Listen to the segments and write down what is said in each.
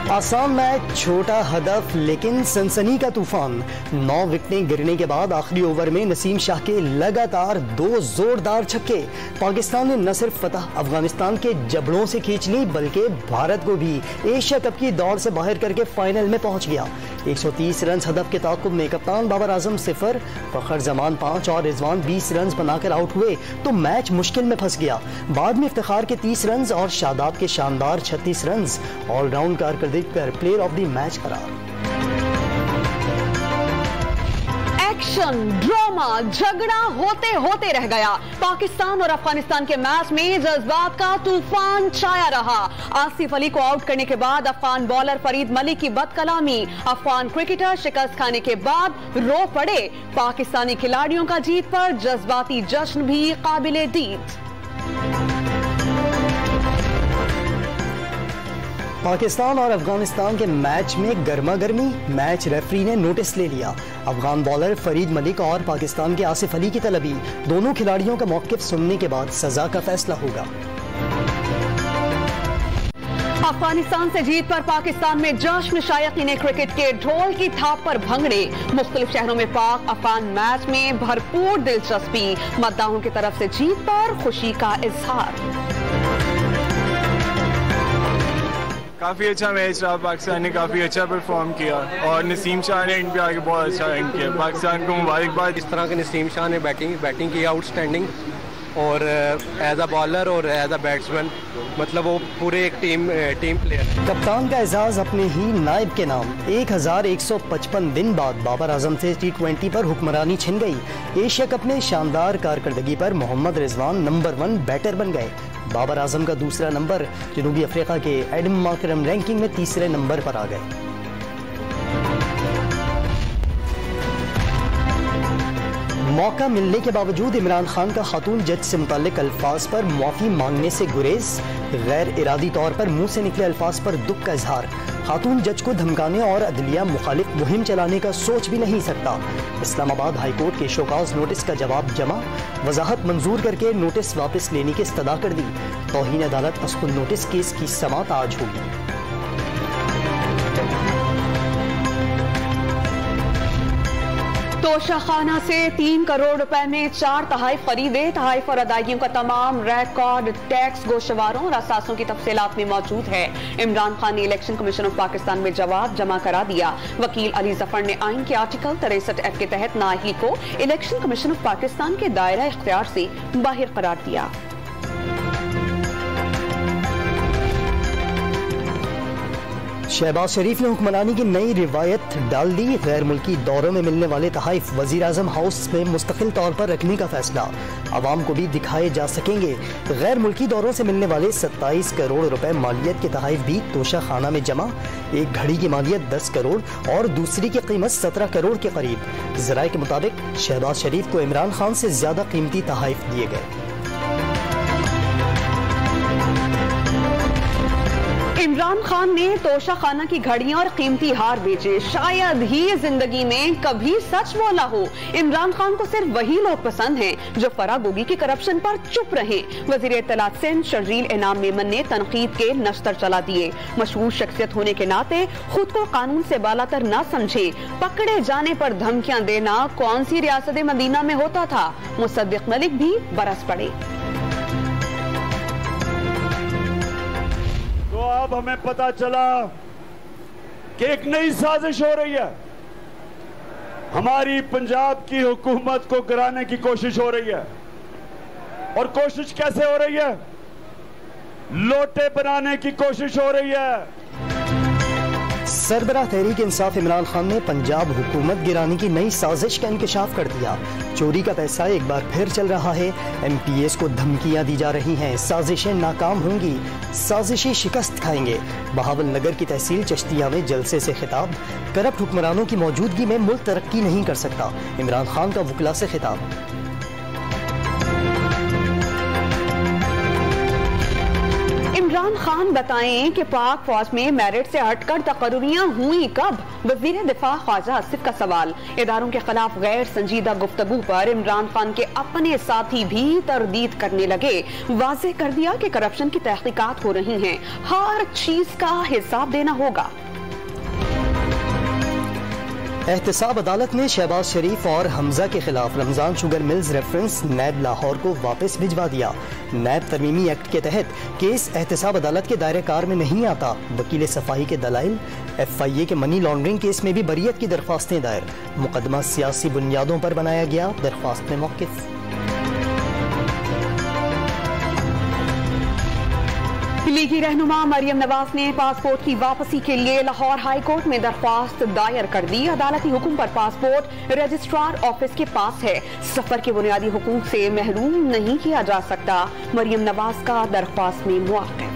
आसान मैच, छोटा हदफ लेकिन सनसनी का तूफान। 9 विकेटें गिरने के बाद आखिरी ओवर में नसीम शाह के लगातार 2 जोरदार छक्के। पाकिस्तान ने न सिर्फ फतह अफगानिस्तान के जबड़ों से खींच ली बल्कि भारत को भी एशिया कप की दौड़ से बाहर करके फाइनल में पहुंच गया। 130 रन हदफ के ताक़ुब में कप्तान बाबर आजम 0, फखर जमान 5 और रिजवान 20 रन बनाकर आउट हुए तो मैच मुश्किल में फंस गया। बाद में इफ्तिखार के 30 रन और शादाब के शानदार 36 रन ऑलराउंड कारकर्दगी कर प्लेयर ऑफ द मैच करार। एक्शन, ड्रामा, झगड़ा होते होते रह गया। पाकिस्तान और अफगानिस्तान के मैच में जज्बात का तूफान छाया रहा। आसिफ अली को आउट करने के बाद अफगान बॉलर फरीद मलिक की बदकलामी, अफगान क्रिकेटर शिकस्त खाने के बाद रो पड़े। पाकिस्तानी खिलाड़ियों का जीत पर जज्बाती जश्न भी काबिले दीद। पाकिस्तान और अफगानिस्तान के मैच में गर्मा गर्मी, मैच रेफरी ने नोटिस ले लिया। अफगान बॉलर फरीद मलिक और पाकिस्तान के आसिफ अली की तलबी, दोनों खिलाड़ियों का मौक़िफ़ सुनने के बाद सजा का फैसला होगा। अफगानिस्तान से जीत पर पाकिस्तान में जश्न, शायकीन क्रिकेट के ढोल की थाप पर भंगड़े। मुख्तलिफ शहरों में पाक अफगान मैच में भरपूर दिलचस्पी, मद्दाहों की तरफ से जीत पर खुशी का इजहार। काफ़ी अच्छा मैच रहा, पाकिस्तान ने काफ़ी अच्छा परफॉर्म किया और नसीम शाह ने इन पे आके बहुत अच्छा रन किया। पाकिस्तान को मुबारकबाद। इस तरह के नसीम शाह ने बैटिंग की आउटस्टैंडिंग, और एज अ बॉलर और एज अ बैट्समैन मतलब वो पूरे एक टीम प्लेयर। कप्तान का एजाज अपने ही नायब के नाम। 1155 दिन बाद बाबर आजम से T20 पर हुक्मरानी छिन गई। एशिया कप में शानदार कारकर्दगी पर मोहम्मद रिजवान नंबर 1 बैटर बन गए। बाबर आजम का दूसरा नंबर जनूबी अफ्रीका के एडम माकरम रैंकिंग में तीसरे नंबर पर आ गए। मौका मिलने के बावजूद इमरान खान का खातून जज से मुताल्लिक अल्फाज पर माफी मांगने से गुरेज, गैर इरादी तौर पर मुंह से निकले अल्फाज पर दुख का इजहार। खातून जज को धमकाने और अदलिया मुखालिफ मुहिम चलाने का सोच भी नहीं सकता। इस्लामाबाद हाईकोर्ट के शोकाज नोटिस का जवाब जमा, वजाहत मंजूर करके नोटिस वापस लेने की इस्तदा कर दी। तौहीन अदालत अस्कुल नोटिस केस की समाअत आज होगी। तोशाखाना से 3 करोड़ रुपए में 4 तहाइफ खरीदे। तहाइफ और अदायगियों का तमाम रिकॉर्ड टैक्स गोशवारों और असासों की तफसीलात में मौजूद है। इमरान खान ने इलेक्शन कमीशन ऑफ पाकिस्तान में जवाब जमा करा दिया। वकील अली जफर ने आइन के आर्टिकल 63F के तहत नाअहली को इलेक्शन कमीशन ऑफ पाकिस्तान के दायरा इख्तियार से बाहर करार दिया। शहबाज शरीफ ने हुक्मरानी की नई रिवायत डाल दी। गैर मुल्की दौरों में मिलने वाले तहाइफ वजीर आजम हाउस में मुस्तकिल तौर पर रखने का फैसला, आवाम को भी दिखाए जा सकेंगे। गैर मुल्की दौरों से मिलने वाले 27 करोड़ रुपए मालियत के तहाइफ भी तोशा खाना में जमा। एक घड़ी की मालियत 10 करोड़ और दूसरी की कीमत 17 करोड़ के करीब। जराये के मुताबिक शहबाज शरीफ को इमरान खान से ज्यादा कीमती तहाइफ दिए गए। इमरान खान ने तोशा खाना की घड़ियां और कीमती हार बेचे। शायद ही जिंदगी में कभी सच बोला हो। इमरान खान को सिर्फ वही लोग पसंद हैं जो फरागोगी की करप्शन पर चुप रहे। वजीर इत्तलात सिंध शर्जील इनाम मेमन ने तनकीद के नश्तर चला दिए। मशहूर शख्सियत होने के नाते खुद को कानून से बालातर न समझे। पकड़े जाने पर धमकियां देना कौन सी रियासत मदीना में होता था। मुसद्दिक मलिक भी बरस पड़े। तो अब हमें पता चला कि एक नई साजिश हो रही है। हमारी पंजाब की हुकूमत को गिराने की कोशिश हो रही है। और कोशिश कैसे हो रही है? लोटे बनाने की कोशिश हो रही है। सरबराह तहरीक इंसाफ इमरान खान ने पंजाब हुकूमत गिराने की नई साजिश का इंकशाफ कर दिया। चोरी का पैसा एक बार फिर चल रहा है। MPs को धमकियां दी जा रही हैं। साजिशें नाकाम होंगी, साजिशें शिकस्त खाएंगे। बहावल नगर की तहसील चश्तिया में जलसे से खिताब, करप्ट हुक्मरानों की मौजूदगी में मुल्क तरक्की नहीं कर सकता। इमरान खान का वकला से खिताब। इमरान खान बताएं कि पाक फौज में मेरिट से हटकर तकर्रियां हुई कब? वजीर दिफा ख्वाजा आसिफ का सवाल। इदारों के खिलाफ गैर संजीदा गुफ्तगू पर इमरान खान के अपने साथी भी तरदीद करने लगे। वाज़ेह कर दिया कि करप्शन की तहकीकात हो रही हैं, हर चीज का हिसाब देना होगा। एहतसाब अदालत ने शहबाज शरीफ और हमजा के खिलाफ रमजान शुगर मिल्स रेफरेंस नैब लाहौर को वापस भिजवा दिया। नैब तरमीमी एक्ट के तहत केस एहतसाब अदालत के दायरे कार में नहीं आता। वकील सफाई के दलाइल, FIA के मनी लॉन्ड्रिंग केस में भी बरियत की दरख्वास्तें दायर। मुकदमा सियासी बुनियादों पर बनाया गया, दरख्वास्त में मौक़िफ़। लीगी रहनुमा मरियम नवाज ने पासपोर्ट की वापसी के लिए लाहौर हाई कोर्ट में दरख्वास्त दायर कर दी। अदालती हुक्म पर पासपोर्ट रजिस्ट्रार ऑफिस के पास है, सफर के बुनियादी हुकूक से महरूम नहीं किया जा सकता। मरियम नवाज का दरख्वास्त में मुआक़िब।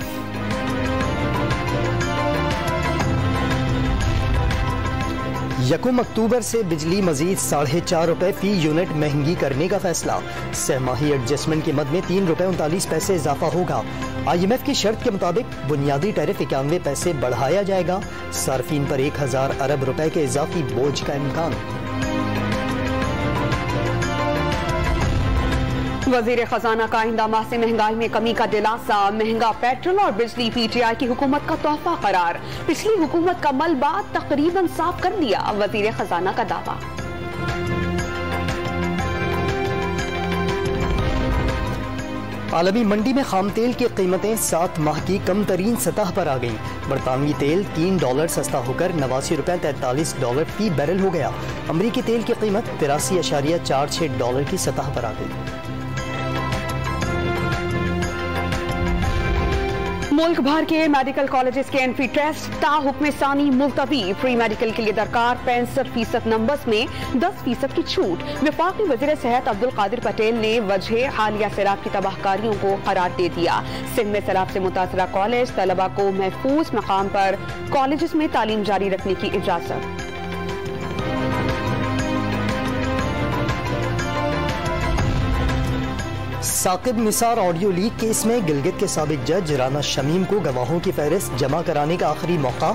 1 अक्टूबर से बिजली मजीद 4.5 रुपए फी यूनिट महंगी करने का फैसला। सहमाही एडजस्टमेंट की मद में 3 रुपए 39 पैसे इजाफा होगा। IMF की शर्त के मुताबिक बुनियादी टैरिफ 91 पैसे बढ़ाया जाएगा। सार्फिन पर 1000 अरब रुपए के इजाफी बोझ का इम्कान। वजीर खजाना का आइंदा माह से महंगाई में कमी का दिलासा। महंगा पेट्रोल और बिजली PTI की हुकूमत का तोहफा करार। पिछली हुकूमत का मलबा तकरीबन साफ कर दिया, वजीर खजाना का दावा। आलमी मंडी में खाम तेल की कीमतें 7 माह की कम तरीन सतह पर आ गईं। बरतानवी तेल $3 सस्ता होकर $89.43 फी बैरल हो गया। अमरीकी तेल की कीमत $83.46 की सतह पर आ गई। मुल्क भर के मेडिकल कॉलेजेस के एंट्री टेस्ट ताहुक्म सानी मुलतवी। प्री मेडिकल के लिए दरकार 65% नंबर्स में 10% की छूट। वफाकी वजीर सेहत अब्दुल कादिर पटेल ने वजह हालिया सैलाब की तबाहकारियों को करार दे दिया। सिंध में सैलाब से मुतासरा कॉलेज तलबा को महफूज मकाम पर कॉलेजेस में तालीम जारी रखने की इजाजत। Saqib Nisar audio leak case में गिलगित के साबिक जज राना शमीम को गवाहों की फहरिस्त जमा कराने का आखिरी मौका।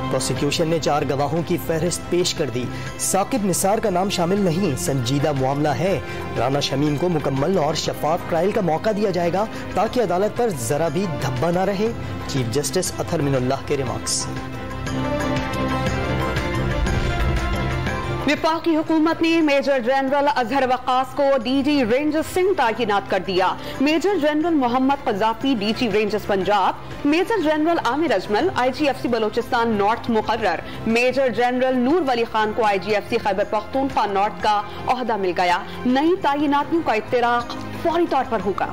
प्रोसिक्यूशन ने 4 गवाहों की फहरिस्त पेश कर दी। साकिब निसार का नाम शामिल नहीं, संजीदा मामला है। राना शमीम को मुकम्मल और शफाफ ट्रायल का मौका दिया जाएगा ताकि अदालत पर जरा भी धब्बा न रहे। चीफ जस्टिस अतहर मिनुल्लाह के रिमार्क्स। वफाकी हुकूमत ने मेजर जनरल अजहर वक्कास को DG रेंजर्स सिंध तैनात कर दिया। Major general Mohammad Qazafi DG rangers Punjab, major general Aamir Ajmal IGFC Balochistan north मुकर्रर। मेजर जनरल नूर वली खान को IGFC खैबर पख्तूनख्वा नॉर्थ का ओहदा मिल गया। नई तैनातियों का इत्तराक फौरी तौर पर होगा।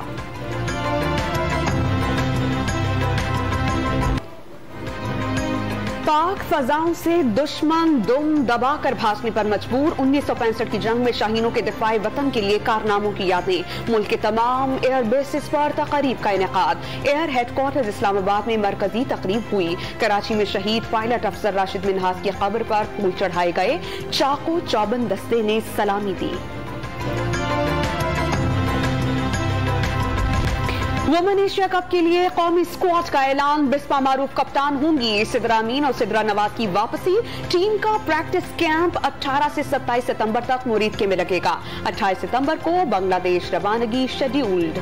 पाक फजाओं से दुश्मन दुम दबाकर भागने पर मजबूर। 1965 की जंग में शाहीनों के दिफाए वतन के लिए कारनामों की यादें। मुल्क के तमाम एयर बेसिस पर तकरीब का इनेकाद। एयर हेडक्वार्टर इस्लामाबाद में मरकजी तकरीब हुई। कराची में शहीद पायलट अफसर राशिद मिन्हास की कब्र पर फूल चढ़ाए गए। चाको चौबंद दस्ते ने सलामी दी। वुमेन एशिया कप के लिए कौमी स्क्वाड का ऐलान। बिस्पा मारूफ कप्तान होंगी। सिद्रा अमीन और सिद्रा नवाज की वापसी। टीम का प्रैक्टिस कैंप 18 से 27 सितंबर तक मुरीद के में लगेगा। 28 सितंबर को बांग्लादेश रवानगी शेड्यूल्ड।